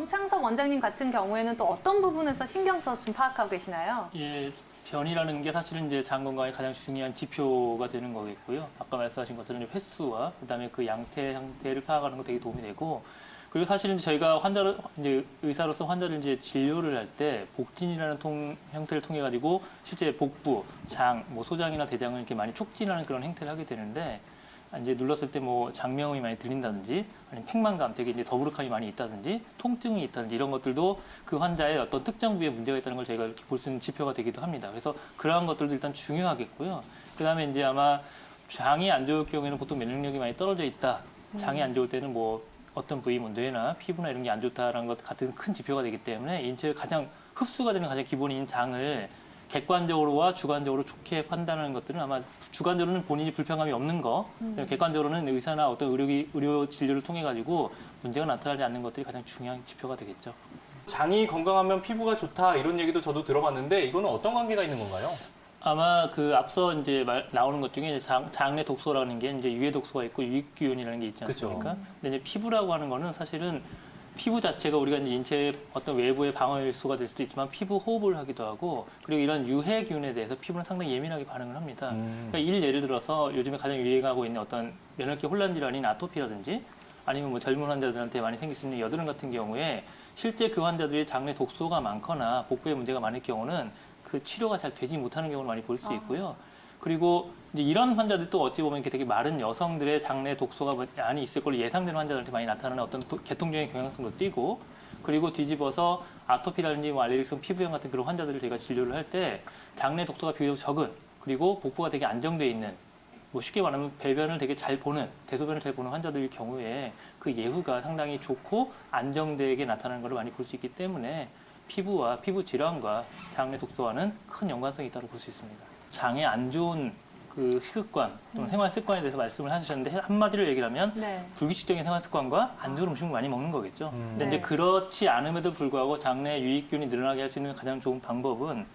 염창섭 원장님 같은 경우에는 또 어떤 부분에서 신경 써서 좀 파악하고 계시나요? 예, 변이라는 게 사실은 이제 장 건강에 가장 중요한 지표가 되는 거겠고요. 아까 말씀하신 것처럼 횟수와 그다음에 그 양태 상태를 파악하는 거 되게 도움이 되고, 그리고 사실은 저희가 환자를 이제 의사로서 환자를 이제 진료를 할 때 복진이라는 형태를 통해 가지고 실제 복부, 장, 뭐 소장이나 대장을 이렇게 많이 촉진하는 그런 행태를 하게 되는데, 이제 눌렀을 때 뭐 장명음이 많이 들린다든지, 아니면 팽만감, 되게 이제 더부룩함이 많이 있다든지, 통증이 있다든지 이런 것들도 그 환자의 어떤 특정 부위에 문제가 있다는 걸 저희가 이렇게 볼 수 있는 지표가 되기도 합니다. 그래서 그러한 것들도 일단 중요하겠고요. 그다음에 이제 아마 장이 안 좋을 경우에는 보통 면역력이 많이 떨어져 있다. 장이 안 좋을 때는 뭐 어떤 부위, 뭐 뇌나 피부나 이런 게 안 좋다라는 것 같은 큰 지표가 되기 때문에 인체의 가장 흡수가 되는 가장 기본인 장을 객관적으로와 주관적으로 좋게 판단하는 것들은 아마 주관적으로는 본인이 불편감이 없는 거, 객관적으로는 의사나 어떤 의료 진료를 통해 가지고 문제가 나타나지 않는 것들이 가장 중요한 지표가 되겠죠. 장이 건강하면 피부가 좋다 이런 얘기도 저도 들어봤는데 이거는 어떤 관계가 있는 건가요? 아마 그 앞서 이제 나오는 것 중에 장내 독소라는 게 이제 유해 독소가 있고 유익균이라는 게 있지 않습니까? 그쵸. 근데 이제 피부라고 하는 거는 사실은 피부 자체가 우리가 이제 인체의 어떤 외부의 방어일수가 될 수도 있지만 피부 호흡을 하기도 하고, 그리고 이런 유해균에 대해서 피부는 상당히 예민하게 반응을 합니다. 그러니까 예를 들어서 요즘에 가장 유행하고 있는 어떤 면역계 혼란 질환인 아토피라든지 아니면 뭐 젊은 환자들한테 많이 생길 수 있는 여드름 같은 경우에 실제 그 환자들이 장내 독소가 많거나 복부에 문제가 많을 경우는 그 치료가 잘 되지 못하는 경우를 많이 볼 수 있고요. 그리고 이제 이런 환자들도 어찌 보면 이렇게 되게 마른 여성들의 장내 독소가 많이 있을 걸로 예상되는 환자들한테 많이 나타나는 어떤 계통적인 경향성도 띠고, 그리고 뒤집어서 아토피라든지 뭐 알레르기성 피부염 같은 그런 환자들을 저희가 진료를 할 때 장내 독소가 비교적 적은, 그리고 복부가 되게 안정돼 있는, 뭐 쉽게 말하면 배변을 되게 잘 보는, 대소변을 잘 보는 환자들일 경우에 그 예후가 상당히 좋고 안정되게 나타나는 것을 많이 볼 수 있기 때문에 피부와 피부 질환과 장내 독소와는 큰 연관성이 있다고 볼 수 있습니다. 장에 안 좋은 그 식습관 또는 생활 습관에 대해서 말씀을 하셨는데, 한마디로 얘기를 하면 네. 불규칙적인 생활 습관과 안 좋은 음식을 많이 먹는 거겠죠. 근데 네. 이제 그렇지 않음에도 불구하고 장내 유익균이 늘어나게 할 수 있는 가장 좋은 방법은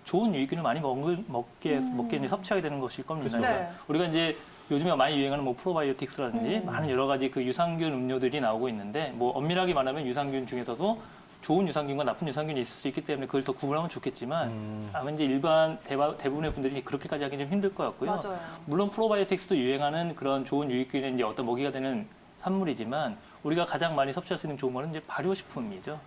좋은 유익균을 많이 먹게 이제 섭취하게 되는 것일 겁니다. 그렇죠. 네. 우리가 이제 요즘에 많이 유행하는 뭐 프로바이오틱스라든지 많은 여러 가지 그 유산균 음료들이 나오고 있는데, 뭐 엄밀하게 말하면 유산균 중에서도 좋은 유산균과 나쁜 유산균이 있을 수 있기 때문에 그걸 더 구분하면 좋겠지만, 아마 이제 일반 대부분의 분들이 그렇게까지 하기 좀 힘들 것 같고요. 맞아요. 물론 프로바이오틱스도 유행하는 그런 좋은 유익균의 이제 어떤 먹이가 되는 산물이지만, 우리가 가장 많이 섭취할 수 있는 좋은 거는 이제 발효식품이죠.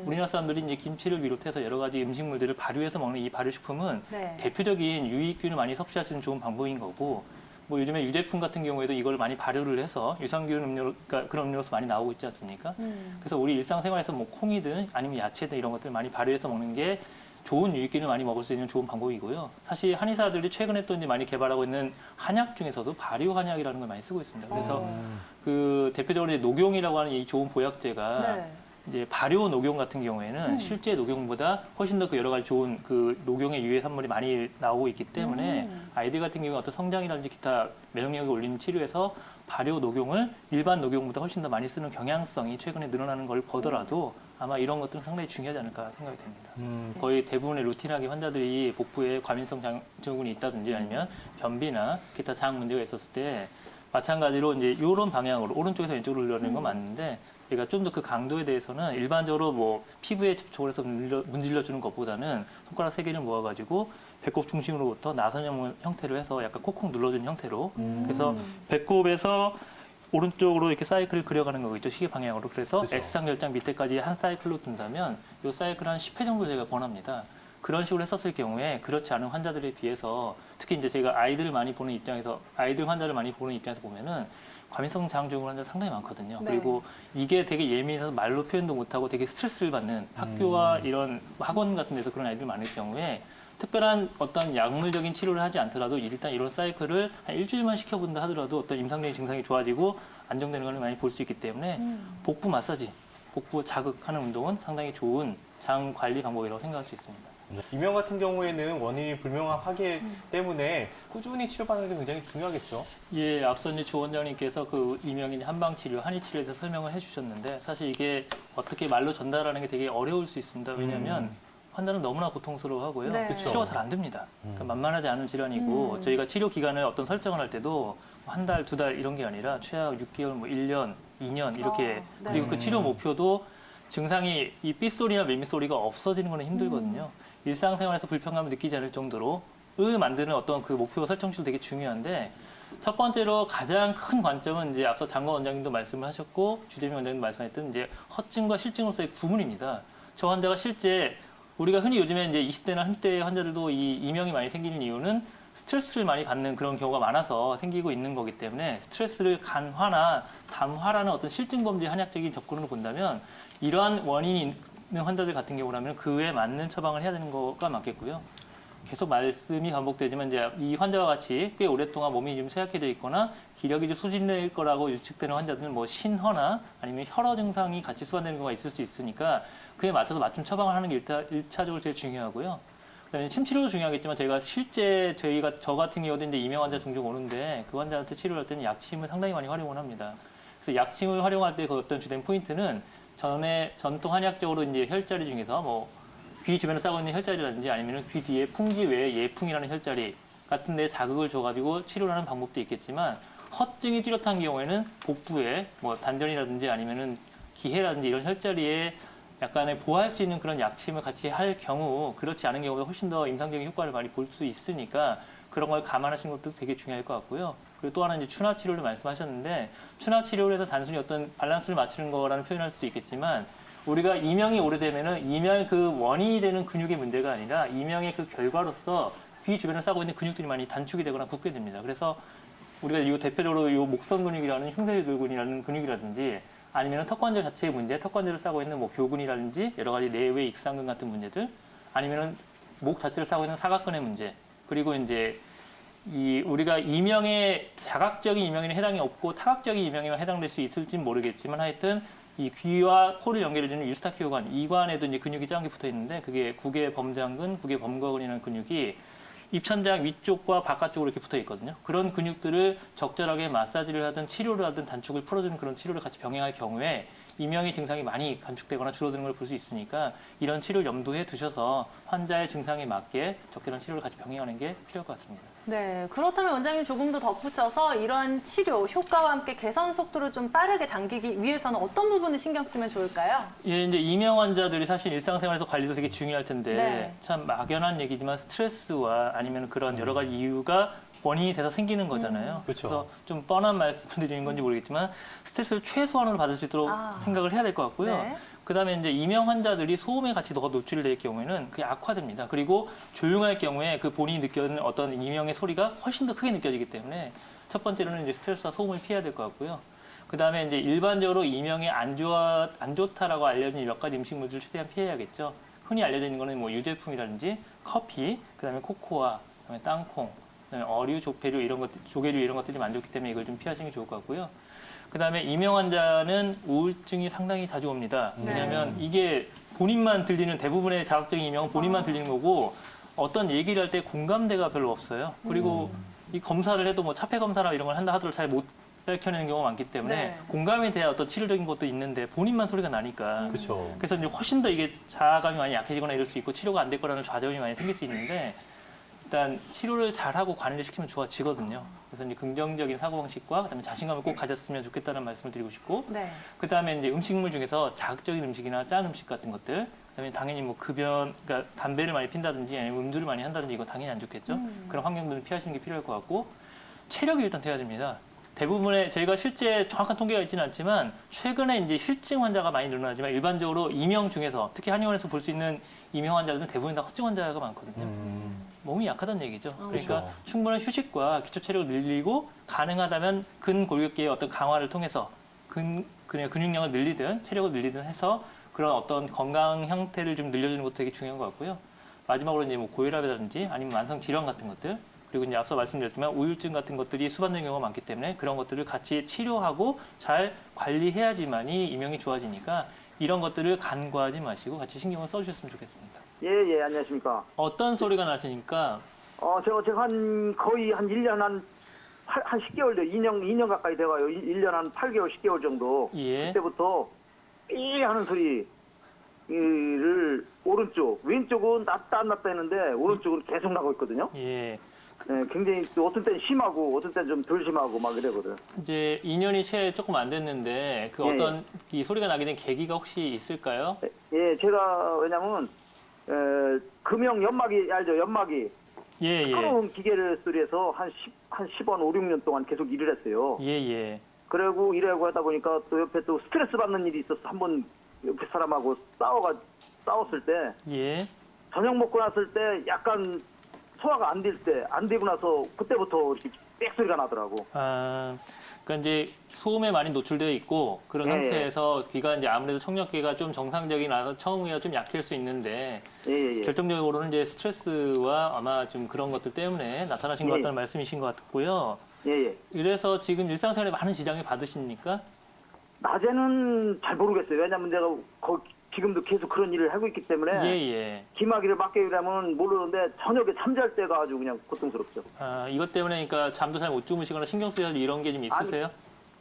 우리나라 사람들이 이제 김치를 비롯해서 여러 가지 음식물들을 발효해서 먹는 이 발효식품은 네. 대표적인 유익균을 많이 섭취할 수 있는 좋은 방법인 거고, 뭐 요즘에 유제품 같은 경우에도 이걸 많이 발효를 해서 유산균 음료, 그러니까 그런 음료수 많이 나오고 있지 않습니까? 그래서 우리 일상생활에서 뭐 콩이든 아니면 야채든 이런 것들 많이 발효해서 먹는 게 좋은 유익균을 많이 먹을 수 있는 좋은 방법이고요. 사실 한의사들이 최근에 또 이제 많이 개발하고 있는 한약 중에서도 발효 한약이라는 걸 많이 쓰고 있습니다. 그래서 그 대표적으로 이제 녹용이라고 하는 이 좋은 보약제가 네. 이제 발효 녹용 같은 경우에는 실제 녹용보다 훨씬 더 그 여러 가지 좋은 그 녹용의 유해 산물이 많이 나오고 있기 때문에 아이들 같은 경우에 어떤 성장이라든지 기타 면역력을 올리는 치료에서 발효 녹용을 일반 녹용보다 훨씬 더 많이 쓰는 경향성이 최근에 늘어나는 걸 보더라도 아마 이런 것들은 상당히 중요하지 않을까 생각이 됩니다. 거의 대부분의 루틴하게 환자들이 복부에 과민성 장증후군이 있다든지 아니면 변비나 기타 장 문제가 있었을 때 마찬가지로 이제 이런 방향으로 오른쪽에서 왼쪽으로 늘려내는 건 맞는데, 그러니까 좀 더 그 강도에 대해서는 일반적으로 뭐 피부에 접촉을 해서 문질러 주는 것보다는 손가락 세 개를 모아가지고 배꼽 중심으로부터 나선형 형태로 해서 약간 콕콕 눌러주는 형태로, 그래서 배꼽에서 오른쪽으로 이렇게 사이클을 그려가는 거겠죠, 시계 방향으로. 그래서 그렇죠. S상결장 밑에까지 한 사이클로 둔다면 이 사이클 한 10회 정도 제가 권합니다. 그런 식으로 했었을 경우에 그렇지 않은 환자들에 비해서, 특히 이제 제가 아이들 환자를 많이 보는 입장에서 보면은 과민성 장증후군 환자 상당히 많거든요. 네. 그리고 이게 되게 예민해서 말로 표현도 못하고 되게 스트레스를 받는, 학교와 이런 학원 같은 데서 그런 아이들 많을 경우에 특별한 어떤 약물적인 치료를 하지 않더라도 일단 이런 사이클을 한 일주일만 시켜본다 하더라도 어떤 임상적인 증상이 좋아지고 안정되는 걸 많이 볼 수 있기 때문에 복부 마사지, 복부 자극하는 운동은 상당히 좋은 장 관리 방법이라고 생각할 수 있습니다. 이명 같은 경우에는 원인이 불명확하기 때문에 꾸준히 치료받는 게 굉장히 중요하겠죠. 예, 앞서 이제 주 원장님께서 그 이명인 한방치료, 한의치료에 대해서 설명을 해주셨는데, 사실 이게 어떻게 말로 전달하는 게 되게 어려울 수 있습니다. 왜냐하면 환자는 너무나 고통스러워하고요. 네. 치료가 잘 안 됩니다. 그러니까 만만하지 않은 질환이고, 저희가 치료 기간을 어떤 설정을 할 때도 한 달, 두 달 이런 게 아니라 최악 6개월, 뭐 1년, 2년 이렇게, 네. 그리고 그 치료 목표도 증상이 이 삐소리나 매미소리가 없어지는 건 힘들거든요. 일상생활에서 불편감을 느끼지 않을 정도로 을 만드는 어떤 그 목표 설정치도 되게 중요한데 첫 번째로 가장 큰 관점은 이제 앞서 장건 원장님도 말씀을 하셨고 주재민 원장님도 말씀하셨던 이제 허증과 실증으로서의 구분입니다. 저 환자가 실제 우리가 흔히 요즘에 이제 20대나 30대 환자들도 이 이명이 많이 생기는 이유는 스트레스를 많이 받는 그런 경우가 많아서 생기고 있는 거기 때문에 스트레스를 간화나 담화라는 어떤 실증 범죄 한약적인 접근으로 본다면 이러한 원인이 있는 환자들 같은 경우라면 그에 맞는 처방을 해야 되는 거가 맞겠고요. 계속 말씀이 반복되지만 이제 이 환자와 같이 꽤 오랫동안 몸이 좀 쇠약해져 있거나 기력이 좀 소진될 거라고 유측되는 환자들은 뭐 신허나 아니면 혈허 증상이 같이 수반되는 경우가 있을 수 있으니까 그에 맞춰서 맞춤 처방을 하는 게 일차적으로 제일 중요하고요. 그다음에 침 치료도 중요하겠지만 저희가 실제 저 같은 경우도 이제 이명 환자 종종 오는데 그 환자한테 치료를 할 때는 약침을 상당히 많이 활용을 합니다. 그래서 약침을 활용할 때 그 어떤 주된 포인트는 전통 한약적으로 이제 혈자리 중에서 뭐 귀 주변에 싸고 있는 혈자리라든지 아니면 귀 뒤에 풍지 외에 예풍이라는 혈자리 같은 데 자극을 줘가지고 치료를 하는 방법도 있겠지만 허증이 뚜렷한 경우에는 복부에 뭐 단전이라든지 아니면은 기해라든지 이런 혈자리에 약간의 보호할 수 있는 그런 약침을 같이 할 경우 그렇지 않은 경우보다 훨씬 더 임상적인 효과를 많이 볼 수 있으니까 그런 걸 감안하시는 것도 되게 중요할 것 같고요. 그리고 또 하나 이제 추나 치료를 말씀하셨는데 추나 치료를 해서 단순히 어떤 밸런스를 맞추는 거라는 표현을 할 수도 있겠지만 우리가 이명이 오래되면은 이명의 그 원인이 되는 근육의 문제가 아니라 이명의 그 결과로서 귀 주변에 싸고 있는 근육들이 많이 단축이 되거나 굳게 됩니다. 그래서 우리가 이 대표적으로 이 목선 근육이라는 흉쇄교근이라는 근육이라든지 아니면 턱관절 자체의 문제, 턱관절을 싸고 있는 뭐 교근이라든지 여러 가지 내외 익상근 같은 문제들, 아니면은 목 자체를 싸고 있는 사각근의 문제, 그리고 이제 우리가 이명의 자각적인 이명에는 해당이 없고 타각적인 이명에만 해당될 수 있을지는 모르겠지만 하여튼 이 귀와 코를 연결해주는 유스타키오관, 이관에도 이제 근육이 작게 붙어 있는데 그게 국의 범장근, 국의 범거근이라는 근육이 입천장 위쪽과 바깥쪽으로 이렇게 붙어 있거든요. 그런 근육들을 적절하게 마사지를 하든 치료를 하든 단축을 풀어주는 그런 치료를 같이 병행할 경우에 이명의 증상이 많이 감축되거나 줄어드는 걸 볼 수 있으니까 이런 치료를 염두에 두셔서 환자의 증상에 맞게 적절한 치료를 같이 병행하는 게 필요할 것 같습니다. 네, 그렇다면 원장님 조금 더 덧붙여서 이러한 치료 효과와 함께 개선 속도를 좀 빠르게 당기기 위해서는 어떤 부분을 신경 쓰면 좋을까요? 예, 이제 이명 환자들이 사실 일상생활에서 관리도 되게 중요할 텐데 네. 참 막연한 얘기지만 스트레스와 아니면 그런 여러 가지 이유가 원인이 돼서 생기는 거잖아요. 그렇죠. 그래서 좀 뻔한 말씀을 드리는 건지 모르겠지만 스트레스를 최소한으로 받을 수 있도록 생각을 해야 될 것 같고요. 네. 그다음에 이제 이명 환자들이 소음에 같이 더 노출될 경우에는 그게 악화됩니다. 그리고 조용할 경우에 그 본인이 느끼는 어떤 이명의 소리가 훨씬 더 크게 느껴지기 때문에 첫 번째로는 이제 스트레스와 소음을 피해야 될 것 같고요. 그다음에 이제 일반적으로 이명이 안 좋다라고 알려진 몇 가지 음식물들을 최대한 피해야겠죠. 흔히 알려져 있는 거는 뭐 유제품이라든지 커피, 그다음에 코코아, 그다음에 땅콩, 그다음에 어류, 조폐류 이런 것, 조개류 이런 것들이 안 좋기 때문에 이걸 좀 피하시는 게 좋을 것 같고요. 그다음에 이명 환자는 우울증이 상당히 자주 옵니다. 네. 왜냐하면 이게 본인만 들리는 대부분의 자극적인 이명은 본인만 들리는 거고 어떤 얘기를 할 때 공감대가 별로 없어요. 그리고 이 검사를 해도 뭐 차폐 검사나 이런 걸 한다 하더라도 잘 못 밝혀내는 경우가 많기 때문에 네. 공감에 대한 어떤 치료적인 것도 있는데 본인만 소리가 나니까 그렇죠. 그래서 이제 훨씬 더 이게 자아감이 많이 약해지거나 이럴 수 있고 치료가 안 될 거라는 좌절이 많이 생길 수 있는데 일단 치료를 잘하고 관리를 시키면 좋아지거든요. 그래서 이제 긍정적인 사고방식과 그다음에 자신감을 꼭 가졌으면 좋겠다는 말씀을 드리고 싶고 네. 그다음에 이제 음식물 중에서 자극적인 음식이나 짠 음식 같은 것들 그다음에 당연히 뭐 그러니까 담배를 많이 핀다든지 아니면 음주를 많이 한다든지 이거 당연히 안 좋겠죠. 그런 환경들은 피하시는 게 필요할 것 같고 체력이 일단 돼야 됩니다. 대부분의 저희가 실제 정확한 통계가 있지는 않지만 최근에 이제 실증 환자가 많이 늘어나지만 일반적으로 이명 중에서 특히 한의원에서 볼 수 있는 이명 환자들은 대부분 다 허증 환자가 많거든요. 몸이 약하다는 얘기죠. 그러니까 그렇죠. 충분한 휴식과 기초 체력을 늘리고 가능하다면 근골격계의 어떤 강화를 통해서 그냥 근육량을 늘리든 체력을 늘리든 해서 그런 어떤 건강 형태를 좀 늘려주는 것도 되게 중요한 것 같고요. 마지막으로 이제 뭐 고혈압이라든지 아니면 만성 질환 같은 것들 그리고 이제 앞서 말씀드렸지만 우울증 같은 것들이 수반되는 경우가 많기 때문에 그런 것들을 같이 치료하고 잘 관리해야지만이 이명이 좋아지니까 이런 것들을 간과하지 마시고 같이 신경을 써주셨으면 좋겠습니다. 예, 안녕하십니까. 어떤 소리가 나시니까 제가 거의 한 1년 한 10개월, 2년 가까이 돼가요. 1년 한 8개월, 10개월 정도. 예. 그때부터 삐 하는 소리를 오른쪽, 왼쪽은 났다 안 났다 했는데 오른쪽은 계속 나고 있거든요. 예. 네, 굉장히 또 어떤 때는 심하고 어떤 때는 좀 덜 심하고 막 이러거든. 이제 2년이 채 조금 안 됐는데 그 예, 어떤 이 소리가 나게 된 계기가 혹시 있을까요? 예, 제가 왜냐면 금형 연마기 알죠? 연마기 예, 예. 큰 기계를 쓰리해서 한 10원 5, 6년 동안 계속 일을 했어요. 예, 예. 그리고 일하고 하다 보니까 또 옆에 또 스트레스 받는 일이 있어서 한번 옆에 사람하고 싸웠을 때 예. 저녁 먹고 났을 때 약간 소화가 안 되고 나서 그때부터 이렇게 빽 소리가 나더라고. 아, 그러니까 이제 소음에 많이 노출되어 있고 그런 예, 상태에서 귀가 이제 아무래도 청력기가 좀 정상적인 청음기가 좀 약할 수 있는데 예. 결정적으로는 이제 스트레스와 아마 좀 그런 것들 때문에 나타나신 것 예. 같다는 말씀이신 것 같고요. 예. 이래서 지금 일상생활에 많은 지장을 받으십니까? 낮에는 잘 모르겠어요. 왜냐면 내가 지금도 계속 그런 일을 하고 있기 때문에 예, 예. 기마기를 맡게 되면 모르는데 저녁에 잠잘 때가 아주 그냥 고통스럽죠. 아, 이것 때문에 그러니까 잠도 잘 못 주무시거나 신경 쓰여서 이런 게 좀 있으세요?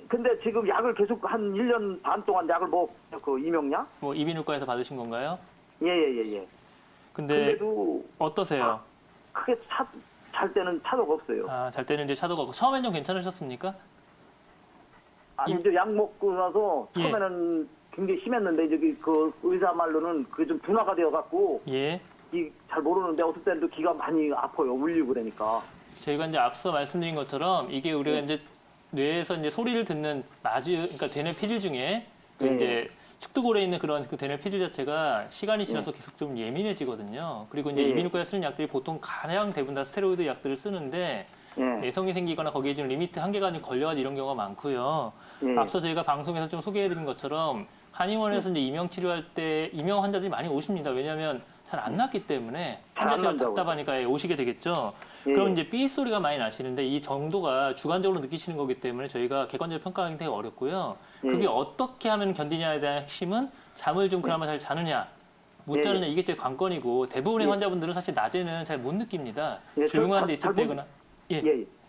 근데 지금 약을 계속 한 1년 반 동안 약을 그 이명약? 뭐 이비인후과에서 받으신 건가요? 예. 근데 근데도 어떠세요? 크게 잘 때는 차도가 없어요. 아, 잘 때는 이제 차도가 없고 처음엔 좀 괜찮으셨습니까? 아니 이제 약 먹고 나서 예. 처음에는 굉장히 심했는데 이제 그 의사 말로는 그게 좀 둔화가 되어 갖고 예. 잘 모르는데 어떨 때는 또 귀가 많이 아파요. 울리고 그러니까. 저희가 이제 앞서 말씀드린 것처럼 이게 우리가 네. 이제 뇌에서 이제 소리를 듣는 그러니까 되뇌 피질 중에 그 네. 이제 측두골에 있는 그런 그 되뇌 피질 자체가 시간이 지나서 계속 좀 예민해지거든요. 그리고 이제 네. 이비인후과에 쓰는 약들이 보통 가량 대부분 다 스테로이드 약들을 쓰는데 예. 내성이 생기거나 거기에 좀 리미트 한계가 좀 걸려가지고 이런 경우가 많고요. 예. 앞서 저희가 방송에서 좀 소개해드린 것처럼 한의원에서 이제 이명 치료할 때 이명 환자들이 많이 오십니다. 왜냐하면 잘 안 낫기 때문에 잘안 환자들이 난다고요. 답답하니까 오시게 되겠죠. 예. 그럼 이제 삐 소리가 많이 나시는데 이 정도가 주관적으로 느끼시는 거기 때문에 저희가 객관적으로 평가하기 되게 어렵고요. 그게 예. 어떻게 하면 견디냐에 대한 핵심은 잠을 좀 그나마 잘 자느냐, 못 예. 자느냐 이게 제일 관건이고 대부분의 예. 환자분들은 사실 낮에는 잘 못 느낍니다. 예, 조용한 데 잘 있을 때거나 예.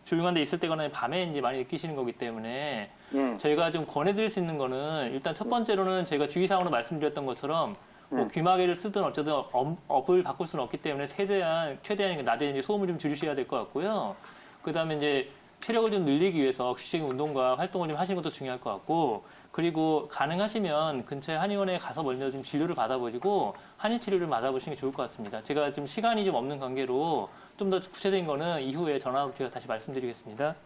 조용한 데 있을 때거나 밤에 이제 많이 느끼시는 거기 때문에 예. 저희가 좀 권해드릴 수 있는 거는 일단 첫 번째로는 저희가 주의사항으로 말씀드렸던 것처럼 뭐 네. 귀마개를 쓰든 어쩌든 업을 바꿀 수는 없기 때문에 최대한 낮에 이제 소음을 좀 줄이셔야 될 것 같고요. 그 다음에 이제 체력을 좀 늘리기 위해서 규칙적인 운동과 활동을 좀 하시는 것도 중요할 것 같고, 그리고 가능하시면 근처에 한의원에 가서 먼저 좀 진료를 받아보시고 한의 치료를 받아보시는 게 좋을 것 같습니다. 제가 좀 시간이 좀 없는 관계로 좀 더 구체적인 거는 이후에 전화로 제가 다시 말씀드리겠습니다.